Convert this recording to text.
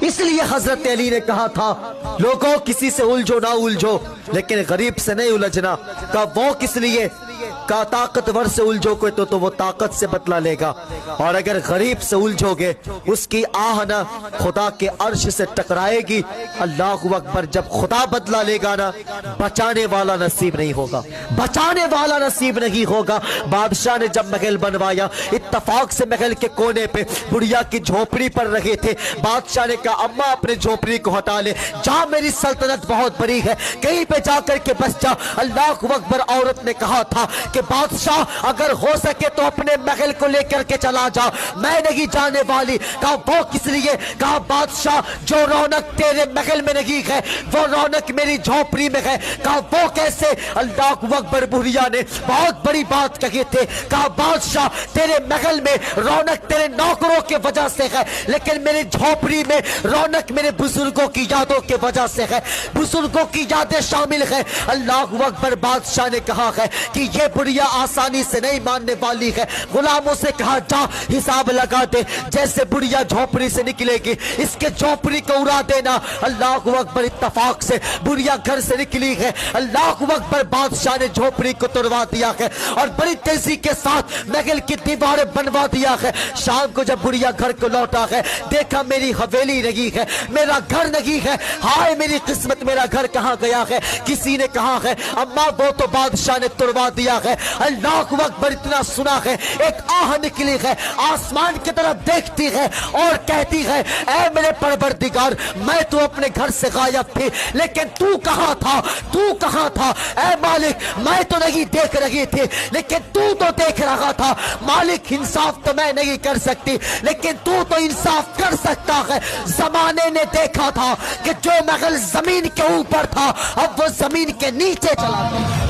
اس لیے حضرت علی نے کہا تھا لوگوں کسی سے الجھو نہ الجھو لیکن غریب سے نہیں الجھنا. کہا وہ کس لیے؟ کہا طاقتور سے الجھو کوئی تو وہ طاقت سے بدلہ لے گا، اور اگر غریب سے الجھو گے اس کی آہ نہ خدا کے عرش سے ٹکرائے گی. اللہ اکبر. جب خدا بدلہ لے گا نا بچانے والا نصیب نہیں ہوگا، بچانے والا نصیب نہیں ہوگا. بادشاہ نے جب محل بنوایا اتفاق سے محل کے کونے پہ بڑھیا کی جھوپڑی پر رہے تھے. بادشاہ نے کہا اماں اپنے جھوپڑی کو ہٹا لے، جا میری سلطنت بہت بڑی ہے کہیں پہ جا کر کے بس جا. اللہ اکبر. عورت نے کہا تھا کہ بادشاہ اگر ہو سکے تو اپنے محل کو لے کر کے چلا جا، میں نہیں جانے والی. کہا وہ کس لیے؟ کہا بادشاہ جو رونق تیرے محل میں نہیں ہے وہ رونق میری جھوپڑی میں ہے. کہا وہ کیسے؟ اللہ اکبر. بڑھیا نے بہت بڑی بات کہی تھے. کہا بادشاہ تیرے محل میں رونق تیرے نوکروں کے وجہ سے ہے لیکن میری جھوپڑی میں رونق میرے بزرگوں کی یادوں کے وجہ سے ہے، بزرگوں کی یادیں شامل ہے. اللہ اکبر. بادشاہ نے کہا ہے کہ یہ بڑھیا آسانی سے نہیں ماننے والی ہے. غلاموں سے کہا جا حساب لگا دے، جیسے بڑھیا جھوپڑی سے نکلے گی اس کے جھوپڑی کو اڑا دینا. اللہ اکبر. اتفاق سے بڑھیا گھر سے نکلی ہے. اللہ اکبر. بادشاہ نے جھوپڑی کو توڑوا دیا ہے اور بڑی تیزی کے ساتھ محل کی دیواریں بنوا دیا ہے. شام کو جب بڑھیا گھر کو لوٹا ہے دیکھا میری حویلی نہیں ہے، میرا گھر نہیں ہے. ہائے میری قسمت، میرا گھر کہاں گیا ہے؟ کسی نے کہا ہے اماں وہ تو بادشاہ نے توڑوا دیا ہے. اللہ اکبر. اتنا سنا ہے ایک آہ نکلی ہے، آسمان کی طرف دیکھتی ہے اور کہتی ہے اے میرے پروردگار میں تو اپنے گھر سے غائب تھی لیکن تو کہاں تھا؟ تو کہاں تھا؟ اے مالک میں تو نہیں دیکھ رہی تھی لیکن تو دیکھ رہا تھا. مالک انصاف تو میں نہیں کر سکتی لیکن تو انصاف کر سکتا ہے. زمانے نے دیکھا تھا کہ جو محل زمین کے اوپر تھا اب وہ زمین کے نیچے چلا گیا.